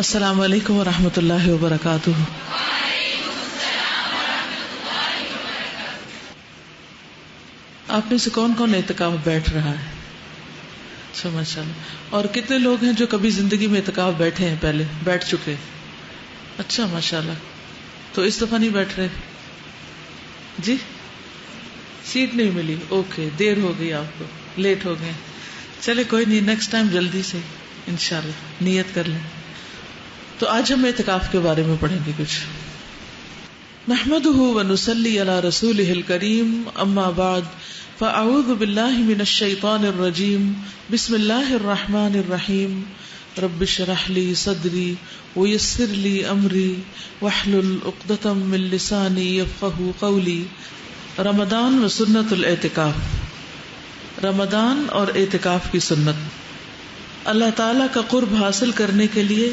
السلام علیکم ورحمۃ اللہ وبرکاتہ۔ آپ میں سے کون کون اعتکاف بیٹھ رہا ہے؟ اچھا ماشاء اللہ۔ اور کتنے لوگ ہیں جو کبھی زندگی میں اعتکاف بیٹھے ہیں، پہلے بیٹھ چکے؟ اچھا ماشاء اللہ۔ تو اس دفعہ نہیں بیٹھ رہے؟ جی سیٹ نہیں ملی، اوکے، دیر ہو گئی، آپ کو لیٹ ہو گئے۔ چلے کوئی نہیں، نیکسٹ ٹائم جلدی سے انشاءاللہ نیت کر لیں۔ تو آج ہم اعتکاف کے بارے میں پڑھیں گے کچھ۔ نحمده ونصلی علی رسولہ الکریم، اما بعد فاعوذ باللہ من الشیطان الرجیم، بسم اللہ الرحمن الرحیم، رب اشرح لی صدری ویسر لی امری واحلل عقدۃ من لسانی یفقہوا قولی۔ رمضان و سنت الاعتکاف، رمضان اور اعتکاف کی سنت۔ اللہ تعالی کا قرب حاصل کرنے کے لیے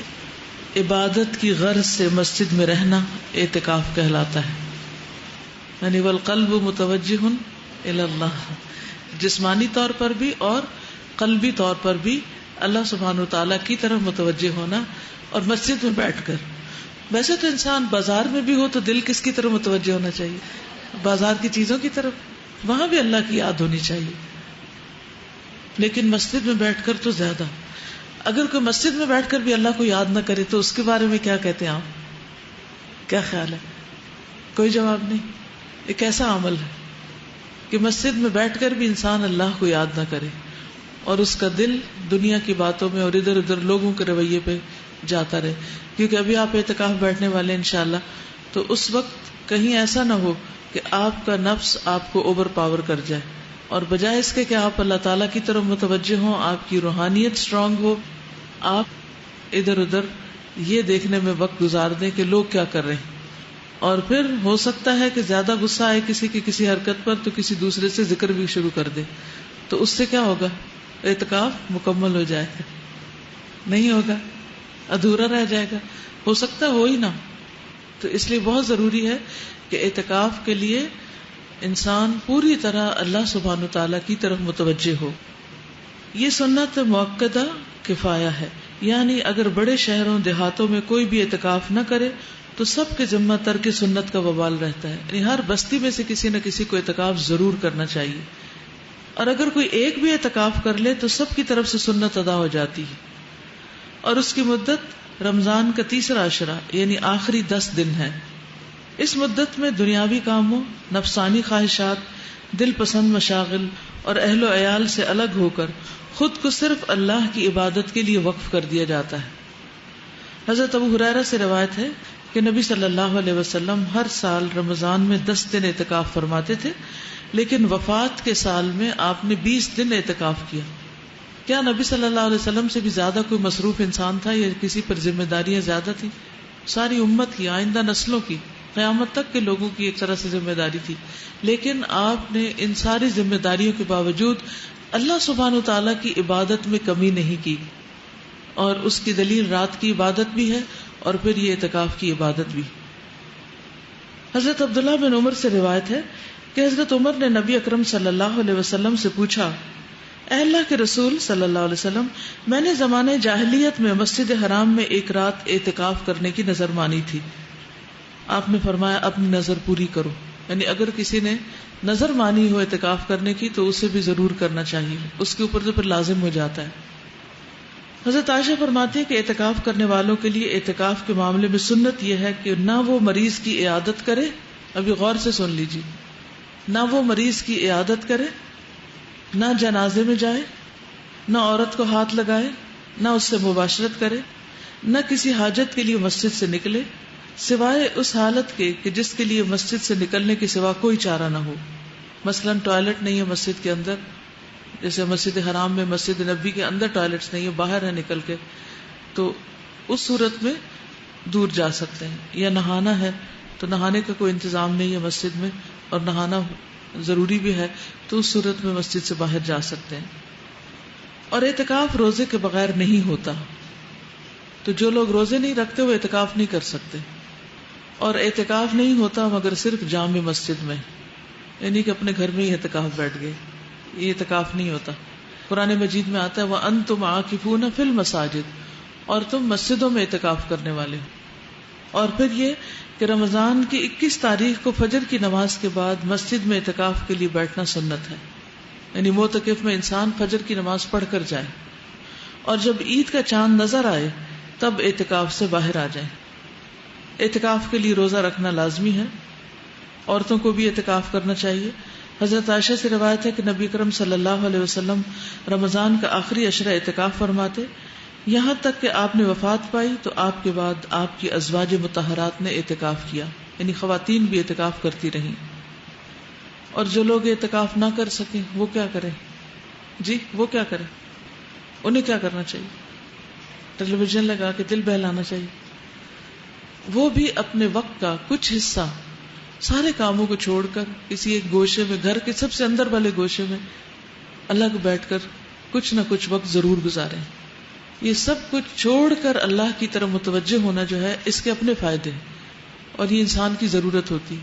عبادت کی غرض سے مسجد میں رہنا اعتکاف کہلاتا ہے۔ یعنی والقلب متوجہ الی اللہ، جسمانی طور پر بھی اور قلبی طور پر بھی اللہ سبحانہ وتعالی کی طرف متوجہ ہونا، اور مسجد میں بیٹھ کر۔ ویسے تو انسان بازار میں بھی ہو تو دل کس کی طرف متوجہ ہونا چاہیے؟ بازار کی چیزوں کی طرف، وہاں بھی اللہ کی یاد ہونی چاہیے، لیکن مسجد میں بیٹھ کر تو زیادہ۔ اگر کوئی مسجد میں بیٹھ کر بھی اللہ کو یاد نہ کرے تو اس کے بارے میں کیا کہتے ہیں آپ؟ کیا خیال ہے؟ کوئی جواب نہیں۔ ایک ایسا عمل ہے کہ مسجد میں بیٹھ کر بھی انسان اللہ کو یاد نہ کرے اور اس کا دل دنیا کی باتوں میں اور ادھر ادھر لوگوں کے رویے پہ جاتا رہے۔ کیونکہ ابھی آپ اعتکاف بیٹھنے والے انشاءاللہ، تو اس وقت کہیں ایسا نہ ہو کہ آپ کا نفس آپ کو اوور پاور کر جائے، اور بجائے اس کے کہ آپ اللہ تعالیٰ کی طرف متوجہ ہوں، آپ کی روحانیت اسٹرانگ ہو، آپ ادھر ادھر یہ دیکھنے میں وقت گزار دیں کہ لوگ کیا کر رہے ہیں، اور پھر ہو سکتا ہے کہ زیادہ غصہ آئے کسی کی کسی حرکت پر تو کسی دوسرے سے ذکر بھی شروع کر دے، تو اس سے کیا ہوگا؟ اعتکاف مکمل ہو جائے گا؟ نہیں ہوگا، ادھورا رہ جائے گا، ہو سکتا ہے ہو ہی نہ۔ تو اس لیے بہت ضروری ہے کہ اعتکاف کے لیے انسان پوری طرح اللہ سبحانہ تعالیٰ کی طرف متوجہ ہو۔ یہ سنت مؤکدہ کفایہ ہے، یعنی اگر بڑے شہروں دیہاتوں میں کوئی بھی اعتکاف نہ کرے تو سب کے ذمہ ترک سنت کا وبال رہتا ہے، یعنی ہر بستی میں سے کسی نہ کسی کو اعتکاف ضرور کرنا چاہیے، اور اگر کوئی ایک بھی اعتکاف کر لے تو سب کی طرف سے سنت ادا ہو جاتی ہے۔ اور اس کی مدت رمضان کا تیسرا عشرہ یعنی آخری 10 دن ہے۔ اس مدت میں دنیاوی کاموں، نفسانی خواہشات، دل پسند مشاغل اور اہل و عیال سے الگ ہو کر خود کو صرف اللہ کی عبادت کے لیے وقف کر دیا جاتا ہے۔ حضرت ابو ہریرہ سے روایت ہے کہ نبی صلی اللہ علیہ وسلم ہر سال رمضان میں 10 دن اعتکاف فرماتے تھے، لیکن وفات کے سال میں آپ نے 20 دن اعتکاف کیا۔ کیا نبی صلی اللہ علیہ وسلم سے بھی زیادہ کوئی مصروف انسان تھا یا کسی پر ذمہ داریاں زیادہ تھیں؟ ساری امت کی، آئندہ نسلوں کی، قیامت تک کے لوگوں کی ایک طرح سے ذمہ داری تھی، لیکن آپ نے ان ساری ذمہ داریوں کے باوجود اللہ سبحانہ و تعالیٰ کی عبادت میں کمی نہیں کی، اور اس کی دلیل رات کی عبادت بھی ہے اور پھر یہ اعتکاف کی عبادت بھی۔ حضرت عبداللہ بن عمر سے روایت ہے کہ حضرت عمر نے نبی اکرم صلی اللہ علیہ وسلم سے پوچھا، اے اللہ کے رسول صلی اللہ علیہ وسلم، میں نے زمانے جاہلیت میں مسجد حرام میں ایک رات اعتکاف کرنے کی نظر مانی تھی۔ آپ نے فرمایا اپنی نظر پوری کرو، یعنی اگر کسی نے نظر مانی ہو اعتکاف کرنے کی تو اسے بھی ضرور کرنا چاہیے، اس کے اوپر تو پھر لازم ہو جاتا ہے۔ حضرت عائشہ فرماتی ہے کہ اعتکاف کرنے والوں کے لیے اعتکاف کے معاملے میں سنت یہ ہے کہ نہ وہ مریض کی عیادت کرے، ابھی غور سے سن لیجیے، نہ وہ مریض کی عیادت کرے، نہ جنازے میں جائے، نہ عورت کو ہاتھ لگائے، نہ اس سے مباشرت کرے، نہ کسی حاجت کے لیے مسجد سے نکلے سوائے اس حالت کے کہ جس کے لیے مسجد سے نکلنے کے سوا کوئی چارہ نہ ہو۔ مثلا ٹوائلٹ نہیں ہے مسجد کے اندر، جیسے مسجد حرام میں مسجد نبی کے اندر ٹوائلٹس نہیں ہے، باہر ہے نکل کے، تو اس صورت میں دور جا سکتے ہیں۔ یا نہانا ہے تو نہانے کا کوئی انتظام نہیں ہے مسجد میں اور نہانا ضروری بھی ہے، تو اس صورت میں مسجد سے باہر جا سکتے ہیں۔ اور اعتکاف روزے کے بغیر نہیں ہوتا، تو جو لوگ روزے نہیں رکھتے وہ اعتکاف نہیں کر سکتے، اور اعتکاف نہیں ہوتا مگر صرف جامع مسجد میں، یعنی کہ اپنے گھر میں ہی اعتکاف بیٹھ گئے، یہ اعتکاف نہیں ہوتا۔ قرآن مجید میں آتا ہے وَأَنْتُمْ عَاكِفُونَ فِي الْمَسَاجِدِ، اور تم مسجدوں میں اعتکاف کرنے والے ہو. اور پھر یہ کہ رمضان کی 21 تاریخ کو فجر کی نماز کے بعد مسجد میں اعتکاف کے لیے بیٹھنا سنت ہے. یعنی معتکف میں انسان فجر کی نماز پڑھ کر جائے اور جب عید کا چاند نظر آئے تب اعتکاف سے باہر آ جائے. اعتکاف کے لیے روزہ رکھنا لازمی ہے. عورتوں کو بھی اعتکاف کرنا چاہیے. حضرت عائشہ سے روایت ہے کہ نبی کرم صلی اللہ علیہ وسلم رمضان کا آخری عشرہ اعتکاف فرماتے، یہاں تک کہ آپ نے وفات پائی تو آپ کے بعد آپ کی ازواج مطہرات نے اعتکاف کیا. یعنی خواتین بھی اعتکاف کرتی رہیں. اور جو لوگ اعتکاف نہ کر سکیں وہ کیا کریں؟ جی وہ کیا کریں؟ انہیں کیا کرنا چاہیے؟ ٹیلی ویژن لگا کے دل بہلانا چاہیے. وہ بھی اپنے وقت کا کچھ حصہ سارے کاموں کو چھوڑ کر کسی ایک گوشے میں، گھر کے سب سے اندر والے گوشے میں الگ بیٹھ کر کچھ نہ کچھ وقت ضرور گزاریں. یہ سب کچھ چھوڑ کر اللہ کی طرف متوجہ ہونا جو ہے اس کے اپنے فائدے ہیں اور یہ انسان کی ضرورت ہوتی.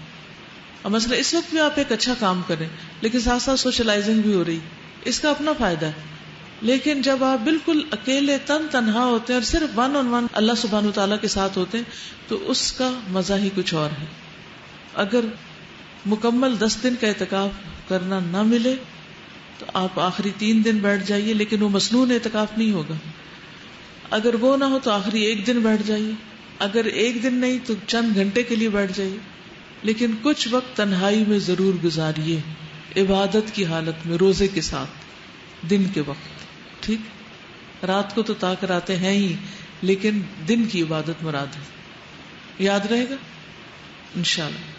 اور مثلا اس وقت بھی آپ ایک اچھا کام کریں لیکن ساتھ ساتھ سوشلائزنگ بھی ہو رہی، اس کا اپنا فائدہ ہے. لیکن جب آپ بالکل اکیلے تنہا ہوتے ہیں اور صرف ون آن ون اللہ سبحانہ وتعالیٰ کے ساتھ ہوتے ہیں تو اس کا مزہ ہی کچھ اور ہے. اگر مکمل 10 دن کا اعتکاف کرنا نہ ملے تو آپ آخری 3 دن بیٹھ جائیے، لیکن وہ مسنون اعتکاف نہیں ہوگا. اگر وہ نہ ہو تو آخری 1 دن بیٹھ جائیے. اگر 1 دن نہیں تو چند گھنٹے کے لیے بیٹھ جائیے، لیکن کچھ وقت تنہائی میں ضرور گزاریے، عبادت کی حالت میں، روزے کے ساتھ، دن کے وقت. ٹھیک، رات کو تو تاک راتے ہیں ہی، لیکن دن کی عبادت مراد ہے. یاد رہے گا انشاءاللہ.